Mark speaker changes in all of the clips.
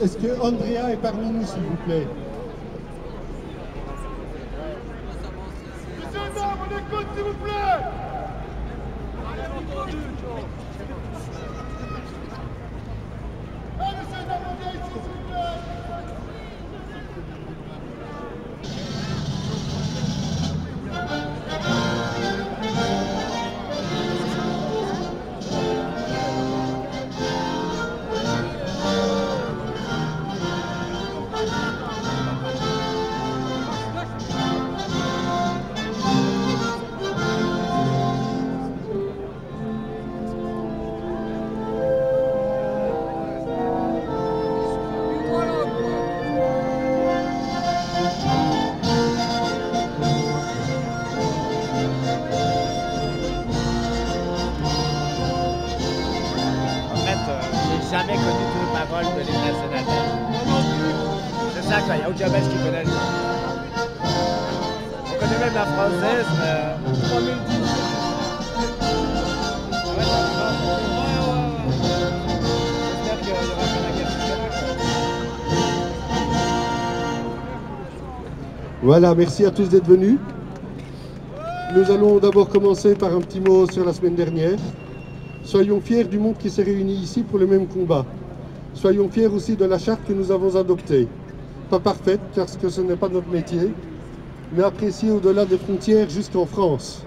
Speaker 1: Est-ce que Andrea est parmi nous, s'il vous plaît?
Speaker 2: Messieurs, dames, on écoute, s'il vous plaît. Messieurs, dames, on vient ici, s'il vous plaît.
Speaker 3: Jamais connu toutes les paroles de l'hymne national. C'est ça, quoi. Il y a aucun belge qui connaît le On connaît même la française, mais...
Speaker 1: Voilà, merci à tous d'être venus. Nous allons d'abord commencer par un petit mot sur la semaine dernière. Soyons fiers du monde qui s'est réuni ici pour le même combat. Soyons fiers aussi de la charte que nous avons adoptée. Pas parfaite, parce que ce n'est pas notre métier, mais appréciée au-delà des frontières jusqu'en France.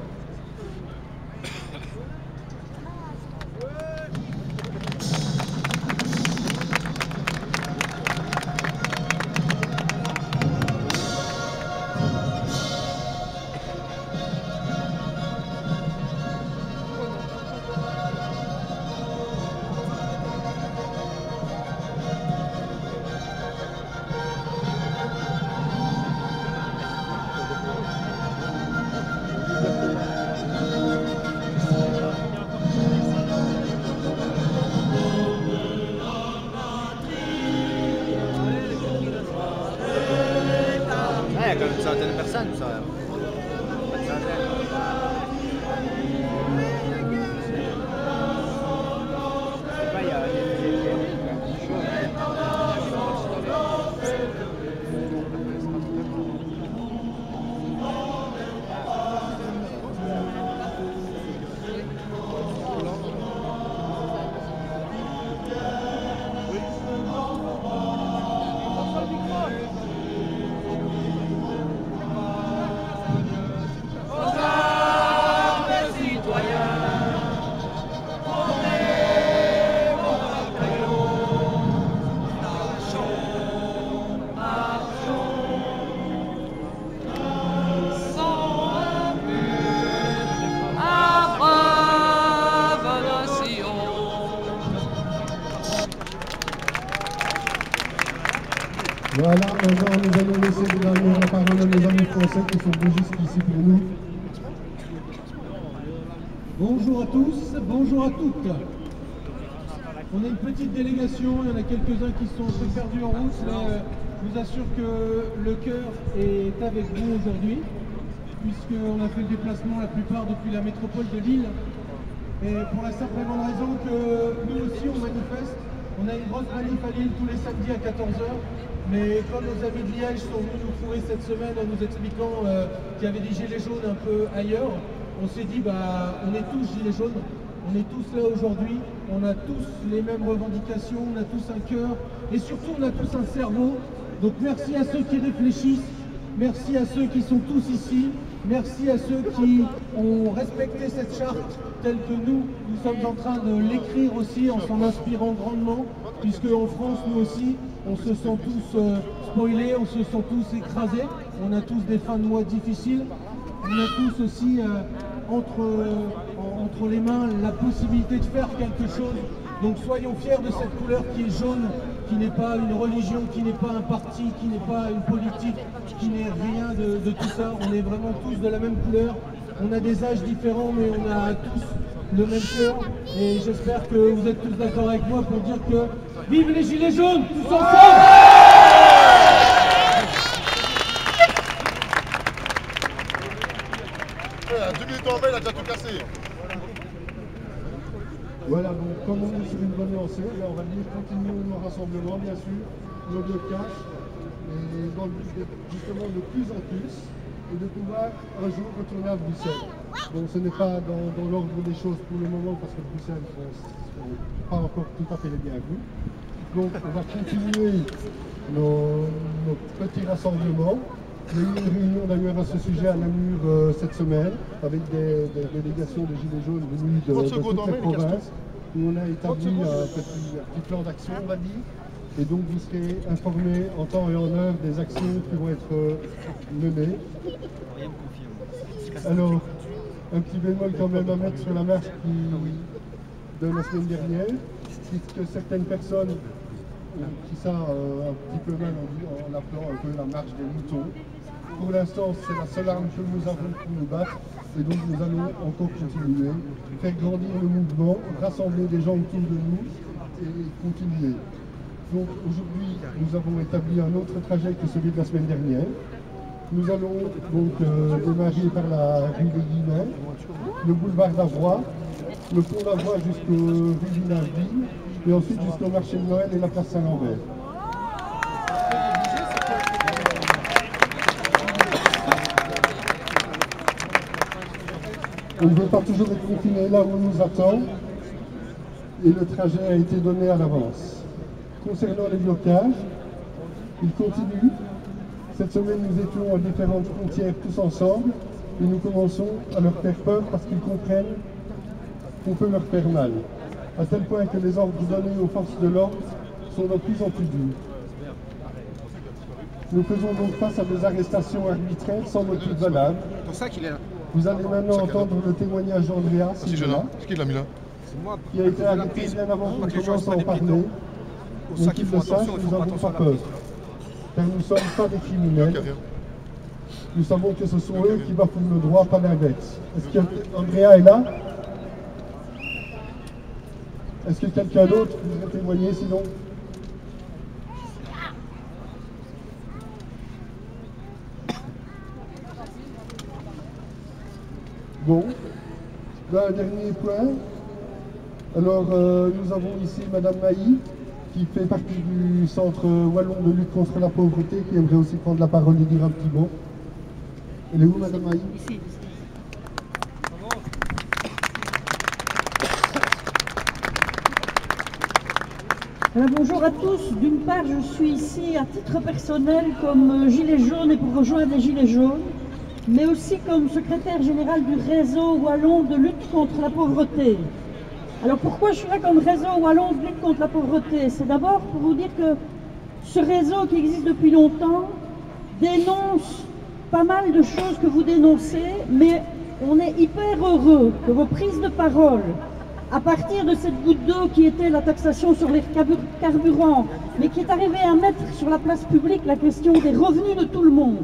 Speaker 3: Comme une centaine de personnes, ça.
Speaker 1: Voilà, maintenant nous allons laisser également la parole à nos amis français qui sont venus jusqu'ici pour nous.
Speaker 4: Bonjour à tous, bonjour à toutes. On a une petite délégation, il y en a quelques-uns qui sont un peu perdus en route, mais je vous assure que le cœur est avec vous aujourd'hui, puisqu'on a fait le déplacement la plupart depuis la métropole de Lille. Et pour la simple et bonne raison que nous aussi on manifeste. On a une grosse manif à Lille tous les samedis à 14 h. Mais comme nos amis de Liège sont venus nous fourrer cette semaine en nous expliquant qu'il y avait des gilets jaunes un peu ailleurs, on s'est dit bah on est tous gilets jaunes, on est tous là aujourd'hui, on a tous les mêmes revendications, on a tous un cœur et surtout on a tous un cerveau. Donc merci à ceux qui réfléchissent, merci à ceux qui sont tous ici, merci à ceux qui ont respecté cette charte telle que nous sommes en train de l'écrire aussi en s'en inspirant grandement, puisque en France nous aussi on se sent tous spoilés, on se sent tous écrasés, on a tous des fins de mois difficiles, on a tous aussi entre les mains la possibilité de faire quelque chose. Donc soyons fiers de cette couleur qui est jaune, qui n'est pas une religion, qui n'est pas un parti, qui n'est pas une politique, qui n'est rien de tout ça. On est vraiment tous de la même couleur, on a des âges différents mais on a tous le même cœur et j'espère que vous êtes tous d'accord avec moi pour dire que vive les gilets jaunes, tous ensemble!
Speaker 2: À 2 minutes en bas, il a déjà tout cassé.
Speaker 1: Voilà, donc comme on est sur une bonne lancée, on va dire continuons nos rassemblements, bien sûr, nos blocages, et dans le but justement de plus en plus, et de pouvoir un jour retourner à Bruxelles. Donc ce n'est pas dans l'ordre des choses pour le moment, parce que Bruxelles sont pas encore tout à fait les bienvenus. Donc on va continuer nos petits rassemblements. Il y a eu une réunion d'ailleurs à ce sujet à Namur cette semaine, avec des délégations de Gilets jaunes venues de toutes les provinces, où on a établi un petit plan d'action, on va dire. Et donc vous serez informés en temps et en heure des actions qui vont être menées. Alors, un petit bémol quand même à mettre sur la marche de la semaine dernière, puisque certaines personnes qui ça un petit peu mal en l'appelant un peu la marche des moutons. Pour l'instant, c'est la seule arme que nous avons pour nous battre, et donc nous allons encore continuer, faire grandir le mouvement, rassembler des gens autour de nous et continuer. Donc aujourd'hui, nous avons établi un autre trajet que celui de la semaine dernière. Nous allons donc démarrer par la rue des Guillemets, le boulevard d'Avroy, le pont d'Avroy jusqu'au rue du Naville, et ensuite jusqu'au marché de Noël et la place Saint-Lambert. On ne veut pas toujours être confiné là où on nous attend, et le trajet a été donné à l'avance. Concernant les blocages, ils continuent. Cette semaine, nous étions à différentes frontières tous ensemble, et nous commençons à leur faire peur parce qu'ils comprennent qu'on peut leur faire mal, à tel point que les ordres donnés aux forces de l'ordre sont de plus en plus durs. Nous faisons donc face à des arrestations arbitraires sans motif valable.
Speaker 5: C'est pour ça qu'il est là.
Speaker 1: Vous allez maintenant entendre le témoignage d'Andrea,
Speaker 5: Qui l'a mis là?
Speaker 1: qui a été arrêté bien avant qu'on commence à en parler.
Speaker 5: Pour ça qu'il faut attention, il faut pas attention à la
Speaker 1: peur, car nous ne sommes pas des criminels. Nous savons que ce sont eux qui bafouent le droit, pas l'inverse. Est-ce qu'Andrea est là? Est-ce que quelqu'un d'autre voudrait témoigner sinon? Bon, là, un dernier point. Alors, nous avons ici Madame Mailly, qui fait partie du Centre Wallon de lutte contre la pauvreté, qui aimerait aussi prendre la parole et dire un petit mot. Elle est où, Madame Mailly?
Speaker 6: Ici. Alors, bonjour à tous. D'une part, je suis ici à titre personnel comme gilet jaune et pour rejoindre les gilets jaunes, mais aussi comme secrétaire général du réseau wallon de lutte contre la pauvreté. Alors pourquoi je suis là comme réseau wallon de lutte contre la pauvreté? C'est d'abord pour vous dire que ce réseau qui existe depuis longtemps dénonce pas mal de choses que vous dénoncez, mais on est hyper heureux que vos prises de parole, à partir de cette goutte d'eau qui était la taxation sur les carburants, mais qui est arrivée à mettre sur la place publique la question des revenus de tout le monde,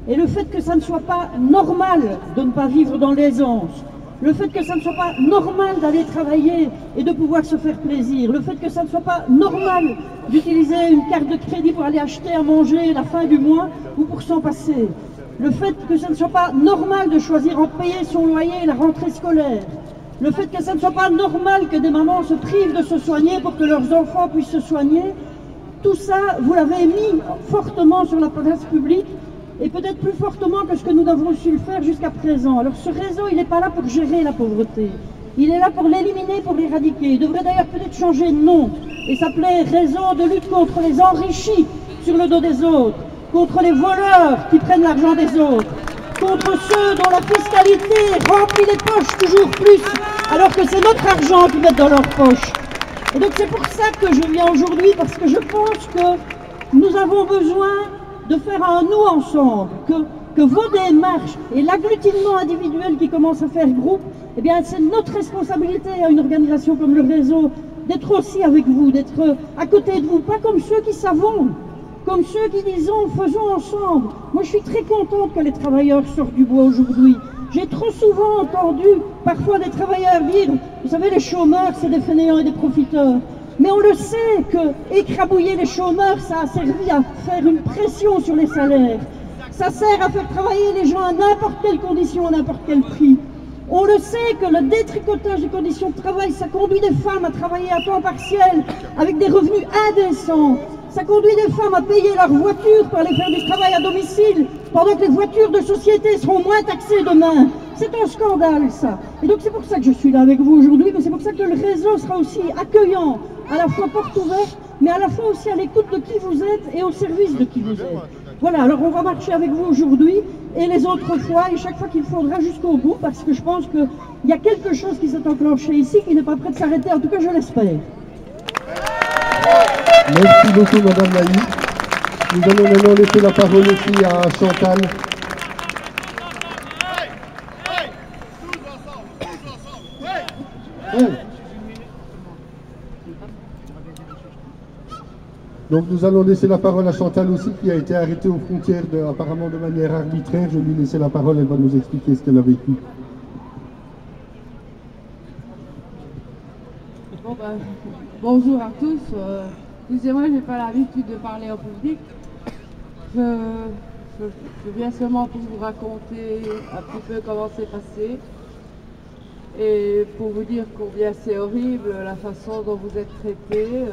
Speaker 6: et le fait que ça ne soit pas normal de ne pas vivre dans l'aisance, le fait que ça ne soit pas normal d'aller travailler et de pouvoir se faire plaisir, le fait que ça ne soit pas normal d'utiliser une carte de crédit pour aller acheter à manger la fin du mois ou pour s'en passer, le fait que ça ne soit pas normal de choisir en payer son loyer et la rentrée scolaire, le fait que ça ne soit pas normal que des mamans se privent de se soigner pour que leurs enfants puissent se soigner, tout ça, vous l'avez mis fortement sur la place publique, et peut-être plus fortement que ce que nous avons su le faire jusqu'à présent. Alors ce réseau, il n'est pas là pour gérer la pauvreté. Il est là pour l'éliminer, pour l'éradiquer. Il devrait d'ailleurs peut-être changer de nom et s'appeler Réseau de lutte contre les enrichis sur le dos des autres, contre les voleurs qui prennent l'argent des autres, contre ceux dont la fiscalité remplit les poches toujours plus, alors que c'est notre argent qu'ils mettent dans leurs poches. Et donc c'est pour ça que je viens aujourd'hui, parce que je pense que nous avons besoin de faire un nous ensemble, que vos démarches et l'agglutinement individuel qui commence à faire groupe, eh bien c'est notre responsabilité à une organisation comme le réseau d'être aussi avec vous, d'être à côté de vous, pas comme ceux qui savons, comme ceux qui disons faisons ensemble. Moi je suis très contente que les travailleurs sortent du bois aujourd'hui. J'ai trop souvent entendu parfois des travailleurs dire, vous savez les chômeurs c'est des fainéants et des profiteurs. Mais on le sait que écrabouiller les chômeurs, ça a servi à faire une pression sur les salaires. Ça sert à faire travailler les gens à n'importe quelle condition, à n'importe quel prix. On le sait que le détricotage des conditions de travail, ça conduit des femmes à travailler à temps partiel avec des revenus indécents. Ça conduit des femmes à payer leur voiture pour aller faire du travail à domicile, pendant que les voitures de société seront moins taxées demain. C'est un scandale, ça. Et donc c'est pour ça que je suis là avec vous aujourd'hui, mais c'est pour ça que le réseau sera aussi accueillant, à la fois porte ouverte, mais à la fois aussi à l'écoute de qui vous êtes et au service de qui vous êtes. Voilà, alors on va marcher avec vous aujourd'hui et les autres fois, et chaque fois qu'il faudra jusqu'au bout, parce que je pense qu'il y a quelque chose qui s'est enclenché ici qui n'est pas prêt de s'arrêter, en tout cas je l'espère.
Speaker 1: Merci beaucoup Madame Laï. Nous allons maintenant laisser la parole aussi à Chantal. Donc nous allons laisser la parole à Chantal aussi, qui a été arrêtée aux frontières apparemment de manière arbitraire. Je vais lui laisser la parole, elle va nous expliquer ce qu'elle a vécu.
Speaker 7: Bon, bonjour à tous. Excusez-moi, je n'ai pas l'habitude de parler en public. Je viens seulement pour vous raconter un petit peu comment c'est passé. Et pour vous dire combien c'est horrible la façon dont vous êtes traités.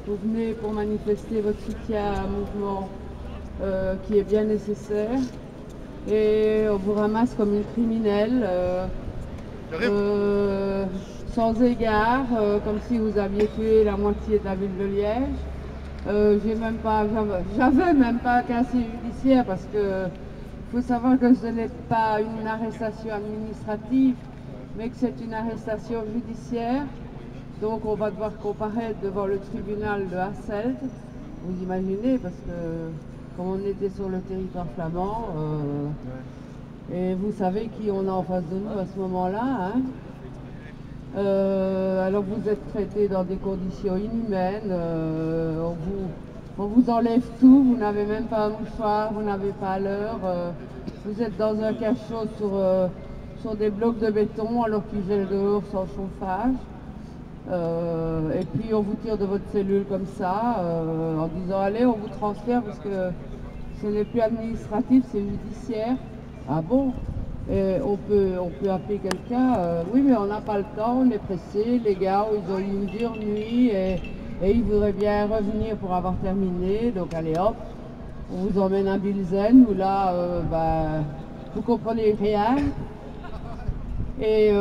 Speaker 7: Vous venez pour manifester votre soutien à un mouvement qui est bien nécessaire. Et on vous ramasse comme une criminelle, sans égard, comme si vous aviez tué la moitié de la ville de Liège. J'avais même pas un casier judiciaire parce que il faut savoir que ce n'est pas une arrestation administrative, mais que c'est une arrestation judiciaire. Donc on va devoir comparaître devant le tribunal de Hasselt. Vous imaginez, parce que comme on était sur le territoire flamand, et vous savez qui on a en face de nous à ce moment-là, hein. Alors vous êtes traités dans des conditions inhumaines, on vous enlève tout, vous n'avez même pas un mouchoir, vous n'avez pas l'heure, vous êtes dans un cachot sur des blocs de béton alors qu'il gèle dehors sans chauffage. Et puis on vous tire de votre cellule comme ça, en disant allez, on vous transfère parce que ce n'est plus administratif, c'est judiciaire. Ah bon? Et on peut appeler quelqu'un, oui mais on n'a pas le temps, on est pressé, les gars, ils ont eu une dure nuit et ils voudraient bien revenir pour avoir terminé, donc allez hop, on vous emmène à Bilzen où là, vous comprenez rien et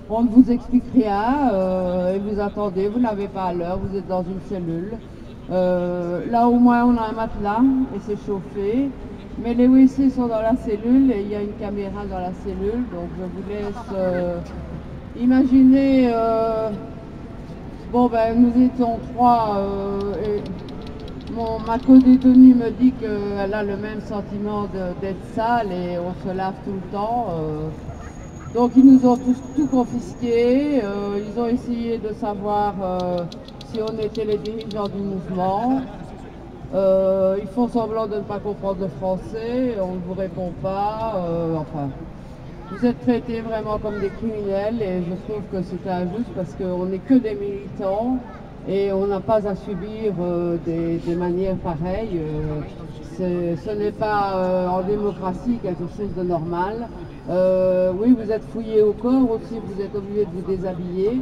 Speaker 7: on ne vous explique rien et vous attendez, vous n'avez pas l'heure, vous êtes dans une cellule. Là au moins on a un matelas et c'est chauffé. Mais les WC sont dans la cellule et il y a une caméra dans la cellule, donc je vous laisse imaginer. Nous étions 3 et ma co-détenue me dit qu'elle a le même sentiment d'être sale et on se lave tout le temps. Donc ils nous ont tout confisqué, ils ont essayé de savoir si on était les dirigeants du mouvement. Ils font semblant de ne pas comprendre le français, on ne vous répond pas, vous êtes traités vraiment comme des criminels et je trouve que c'est injuste parce qu'on n'est que des militants et on n'a pas à subir des manières pareilles. Ce n'est pas en démocratie quelque chose de normal. Oui, vous êtes fouillés au corps aussi, vous êtes obligés de vous déshabiller.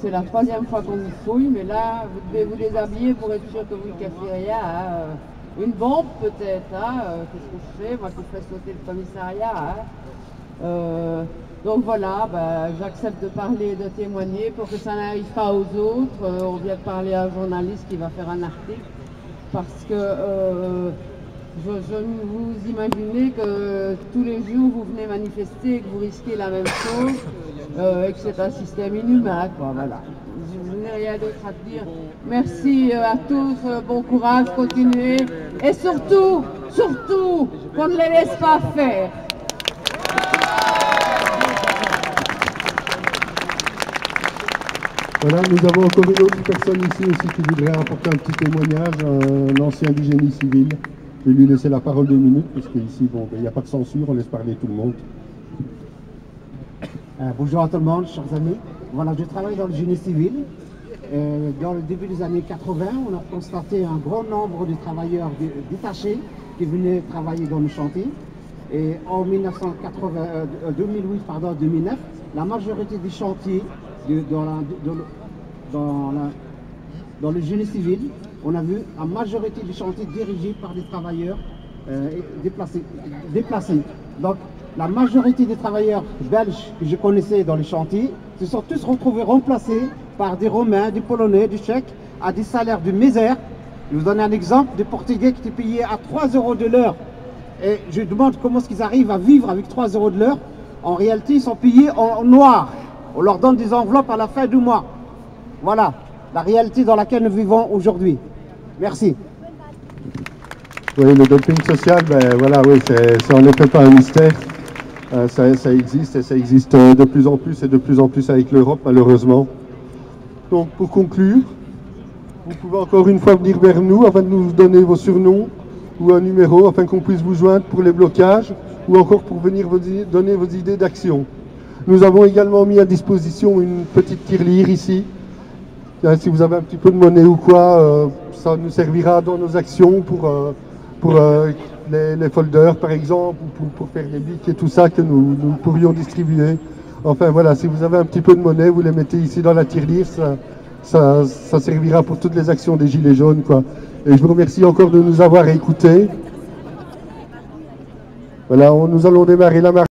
Speaker 7: C'est la 3e fois qu'on vous fouille, mais là, vous devez vous déshabiller pour être sûr que vous ne cassiez rien. Hein. Une bombe peut-être, hein. Qu'est-ce que je fais? Moi qui ferais sauter le commissariat. Hein. Donc voilà, j'accepte de parler et de témoigner pour que ça n'arrive pas aux autres. On vient de parler à un journaliste qui va faire un article, parce que vous imaginez que tous les jours vous venez manifester et que vous risquez la même chose et que c'est un système inhumain, quoi, voilà. Je n'ai rien d'autre à dire. Merci à tous, bon courage, continuez et surtout, qu'on ne les laisse pas faire.
Speaker 1: Voilà, nous avons encore une autre personne ici aussi qui voudrait apporter un petit témoignage, un ancien du génie civil. Je vais lui laisser la parole 2 minutes, parce qu'ici, il n'y a pas de censure, on laisse parler tout le monde.
Speaker 8: Bonjour à tout le monde, chers amis. Voilà, je travaille dans le génie civil. Dans le début des années 80, on a constaté un grand nombre de travailleurs détachés qui venaient travailler dans le chantier. Et en 2008-2009, la majorité des chantiers dans le génie civil, on a vu la majorité des chantiers dirigés par des travailleurs déplacés. Donc la majorité des travailleurs belges que je connaissais dans les chantiers se sont tous retrouvés remplacés par des Romains, des Polonais, des Tchèques, à des salaires de misère. Je vous donne un exemple, des Portugais qui étaient payés à 3 € de l'heure. Et je demande comment est-ce qu'ils arrivent à vivre avec 3 € de l'heure. En réalité, ils sont payés en noir. On leur donne des enveloppes à la fin du mois. Voilà la réalité dans laquelle nous vivons aujourd'hui. Merci.
Speaker 1: Oui, le dumping social, ben voilà, oui, c'est en effet pas un mystère. Ça existe et ça existe de plus en plus et de plus en plus avec l'Europe, malheureusement. Donc, pour conclure, vous pouvez encore une fois venir vers nous afin de nous donner vos surnoms ou un numéro afin qu'on puisse vous joindre pour les blocages ou encore pour venir vous donner vos idées d'action. Nous avons également mis à disposition une petite tirelire ici. Si vous avez un petit peu de monnaie ou quoi, ça nous servira dans nos actions pour les folders par exemple, ou pour faire des bics et tout ça que nous pourrions distribuer. Enfin voilà, si vous avez un petit peu de monnaie, vous les mettez ici dans la tirelire, ça servira pour toutes les actions des Gilets jaunes, quoi. Et je vous remercie encore de nous avoir écoutés. Voilà, nous allons démarrer la marche.